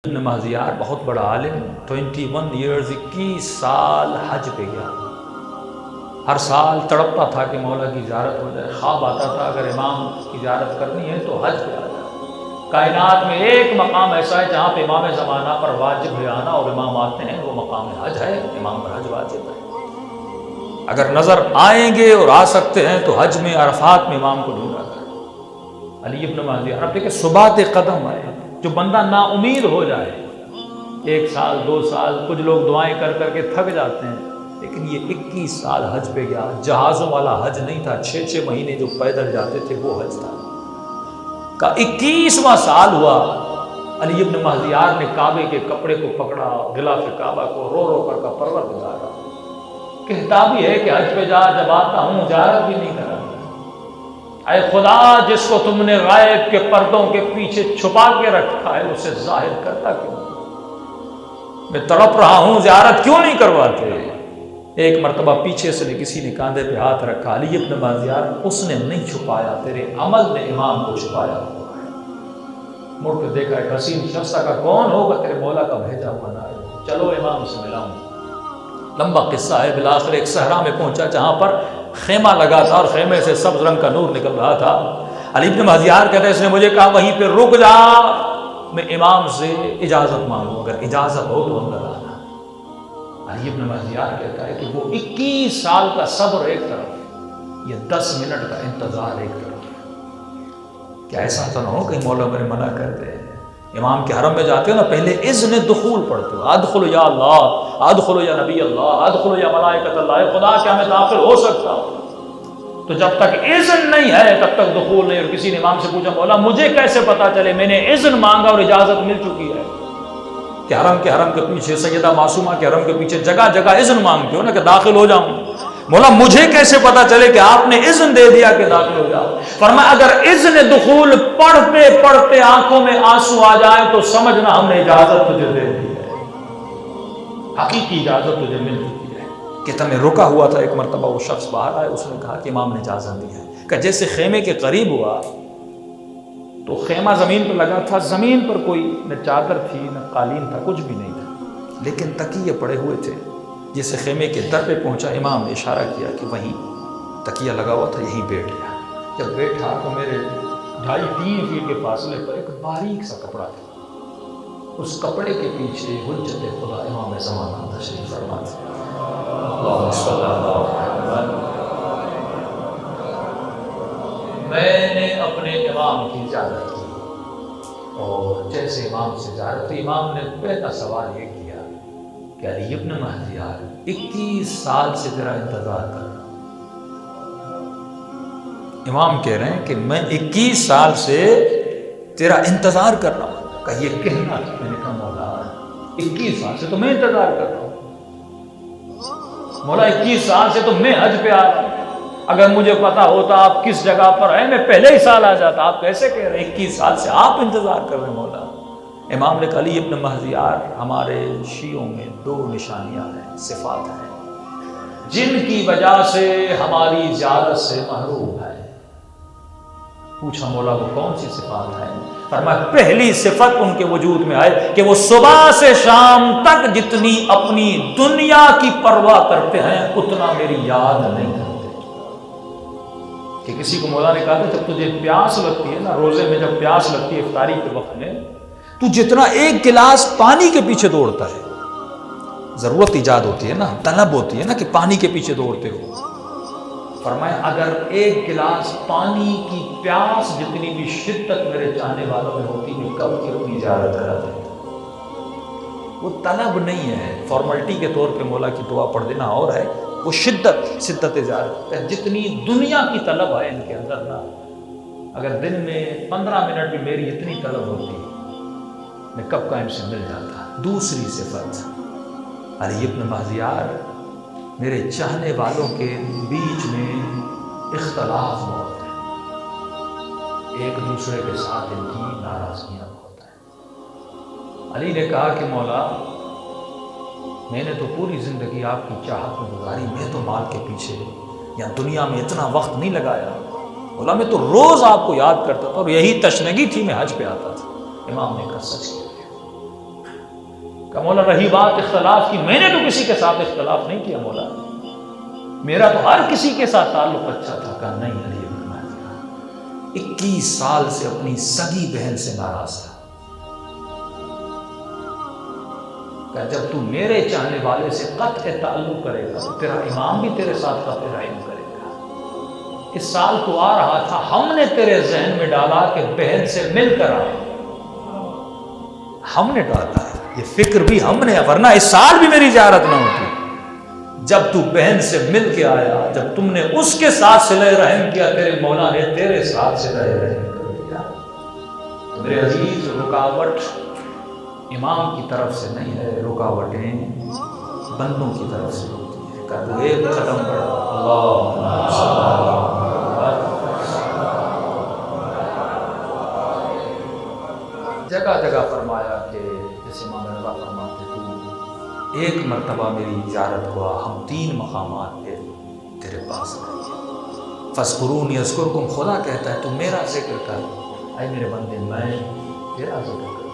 ابن مہزیار بہت بڑا عالم، 21 ایئرز 21 سال حج پہ گیا. ہر سال تڑپتا تھا کہ مولا کی زیارت ہو جائے. خواب آتا تھا اگر امام کی زیارت کرنی ہے تو حج پہ آ جائے. کائنات میں ایک مقام ایسا ہے جہاں پہ امام زمانہ پر واجب ہے آنا اور امام آتے ہیں، وہ مقام حج ہے. امام پر حج واجب ہے. اگر نظر آئیں گے اور آ سکتے ہیں تو حج میں عرفات میں امام کو ڈھونڈا کریں. علی ابن مہزیار، اب دیکھیں ثبات قدم ہے. جو بندہ نا امید ہو جائے، 1 سال 2 سال، کچھ لوگ دعائیں کر کر کے تھک جاتے ہیں، لیکن یہ 21 سال حج پہ گیا. جہازوں والا حج نہیں تھا، 6 مہینے جو پیدل جاتے تھے وہ حج تھا. کا 21واں سال ہوا، علی ابن مہزیار نے کعبے کے کپڑے کو پکڑا، غلاف کعبہ کو رو رو کر کا پروردگار کہتا بھی ہے کہ حج پہ جب آتا ہوں زیارت بھی نہیں کرا. اے خدا، جس کو تم نے غائب کے پردوں کے پیچھے چھپا کے رکھا ہے اسے ظاہر کرتا کیوں؟ میں تڑپ رہا ہوں، زیارت کیوں نہیں کرواتے؟ ایک مرتبہ پیچھے سے کسی نے کاندھے پہ ہاتھ رکھا. علی ابن مہزیار، اس نے نہیں چھپایا، تیرے عمل نے امام کو چھپایا. مڑ کے دیکھا ایک حسین شخص کا، کون ہوگا؟ تیرے مولا کا بھیجا ہوا نہ ہے. چلو امام سے ملاؤں. لمبا قصہ ہے. بالآخر ایک صحرا میں پہنچا جہاں پر خیمہ لگا تھا اور خیمے سے سبز رنگ کا نور نکل رہا تھا. علی ابن مہزیار کہتے ہیں اس نے مجھے کہا وہیں پہ رک جا، میں امام سے اجازت مانگوں، اگر اجازت ہو تو اندر آنا. علی ابن مہزیار کہتا ہے کہ وہ 21 سال کا صبر ایک طرف، یہ 10 منٹ کا انتظار ایک طرف. کیا ایسا تو نہ ہو کہ مولا میرے منع کرتے ہیں؟ امام کے حرم میں جاتے ہو نا، پہلے اذن دخول پڑھتے ہو، ادخلوا یا اللہ، ادخلوا یا نبی اللہ، ادخلوا یا ملائکۃ اللہ. خدا کیا میں داخل ہو سکتا ہوں؟ تو جب تک اذن نہیں ہے تب تک دخول نہیں. اور کسی نے امام سے پوچھا مولا مجھے کیسے پتا چلے؟ میں نے اذن مانگا اور اجازت مل چکی ہے. کہ حرم کے پیچھے، سیدہ معصومہ کے حرم کے پیچھے جگہ جگہ اذن مانگتے ہو نا کہ داخل ہو جاؤں. مولا مجھے کیسے پتا چلے کہ آپ نے اذن دے دیا کہ داخل ہو جاؤ؟ فرمایا اگر اذن دخول پڑھتے پڑھتے آنکھوں میں آنسو آ جائے تو سمجھنا ہم نے اجازت تجھے دے دی ہے، حقیقی اجازت تجھے مل چکی ہے. کہ تمہیں رکا ہوا تھا. ایک مرتبہ وہ شخص باہر آئے، اس نے کہا کہ امام نے اجازت دی ہے. کہ جیسے خیمے کے قریب ہوا تو خیمہ زمین پر لگا تھا. زمین پر کوئی نہ چادر تھی نہ قالین تھا، کچھ بھی نہیں تھا، لیکن تکیے پڑے ہوئے تھے. جیسے خیمے کے در پہ پہنچا، امام نے اشارہ کیا کہ وہیں تکیہ لگا ہوا تھا، یہیں بیٹھ گیا. جب بیٹھا تو میرے 2.5-3 فیٹ کے فاصلے پر ایک باریک سا کپڑا تھا. اس کپڑے کے پیچھے حجت خدا امام زمانہ تشریف فرما تھے. اللہم صلی اللہ علیہ وسلم. میں نے اپنے امام کی زیارت کی اور جیسے امام سے زیارت کی، امام نے پہلا سوال یہ کیا کہ علی ابن مہزیار 21 سال سے تیرا انتظار کر رہا ہوں. امام کہہ رہے ہیں کہ میں 21 سال سے تیرا انتظار کر رہا ہوں. کہ یہ کہنا، میں نے کہا مولا 21 سال سے تو میں انتظار کر رہا ہوں. مولا 21 سال سے تو میں حج پہ آ رہا ہوں. اگر مجھے پتا ہوتا آپ کس جگہ پر ہیں میں پہلے ہی سال آ جاتا. آپ کیسے کہہ رہے ہیں 21 سال سے آپ انتظار کر رہے ہیں مولا؟ امام نے کہا علی ابن مہزیار، ہمارے شیعوں میں 2 نشانیاں ہیں، صفات ہیں جن کی وجہ سے ہماری زیارت سے محروم ہے. پوچھا مولا وہ کون سی صفات ہیں؟ فرمایا پہلی صفت ان کے وجود میں آئے کہ وہ صبح سے شام تک جتنی اپنی دنیا کی پرواہ کرتے ہیں اتنا میری یاد نہیں کرتے. کہ کسی کو مولا نے کہا تھا جب تجھے پیاس لگتی ہے نا، روزے میں جب پیاس لگتی ہے افطاری کے وقت میں، تو جتنا 1 گلاس پانی کے پیچھے دوڑتا ہے، ضرورت ایجاد ہوتی ہے نا، طلب ہوتی ہے نا کہ پانی کے پیچھے دوڑتے ہو. فرمایا اگر 1 گلاس پانی کی پیاس جتنی بھی شدت میرے چاہنے والوں میں ہوتی میں کب کی اپنی زیارت کرا دیتا. وہ طلب نہیں ہے فارملٹی کے طور پہ مولا کی دعا پڑھ دینا، اور ہے وہ شدت زیارت. جتنی دنیا کی طلب ہے ان کے اندر نا، اگر دن میں 15 منٹ بھی میری اتنی طلب ہوتی میں کب کا ان سے مل جاتا. دوسری صفت، علی ابن مہزیار میرے چاہنے والوں کے بیچ میں اختلاف بہت ہے، ایک دوسرے کے ساتھ ان کی ناراضگیاں بہت ہیں. علی نے کہا کہ مولا میں نے تو پوری زندگی آپ کی چاہت میں گزاری، میں تو مال کے پیچھے یا دنیا میں اتنا وقت نہیں لگایا. مولا میں تو روز آپ کو یاد کرتا تھا اور یہی تشنگی تھی میں حج پہ آتا تھا. امام نے کہا سچ کہہ رہے ہو. کہ مولا رہی بات اختلاف کی، میں نے تو کسی کے ساتھ اختلاف نہیں کیا مولا، میرا تو ہر کسی کے ساتھ تعلق اچھا تھا۔ کہا نہیں علی ابن معاویہ 21 سال سے اپنی سگی بہن سے ناراض تھا، کہ جب تو میرے چاہنے والے سے قطع تعلق کرے گا تو تیرا امام بھی تیرے ساتھ قطع رحم کرے گا۔ اس سال تو آ رہا تھا، ہم نے تیرے ذہن میں ڈالا کہ بہن سے مل کر آئے، ہم نے ڈالا یہ فکر بھی ہم نے، ورنہ اس سال بھی میری زیارت نہ ہوتی۔ جب تو بہن سے مل کے آیا، جب تم نے اس کے ساتھ صلہ رحم کیا، تیرے مولا نے تیرے ساتھ صلہ رحم کر دیا۔ میرے عزیز، رکاوٹ امام کی طرف سے نہیں ہے، رکاوٹیں بندوں کی طرف سے ہوتی ہے۔ کہ ایک قدم بڑھا، اللہ جگہ جگہ فرمایا کہ جیسے امام رضا فرماتے تو ایک مرتبہ میری زیارت ہوا، ہم 3 مقامات پہ تیرے پاس آئے، فاذکرونی اذکرکم، خدا کہتا ہے تو میرا ذکر کر، اے میرے بندے میں تیرا ذکر کر۔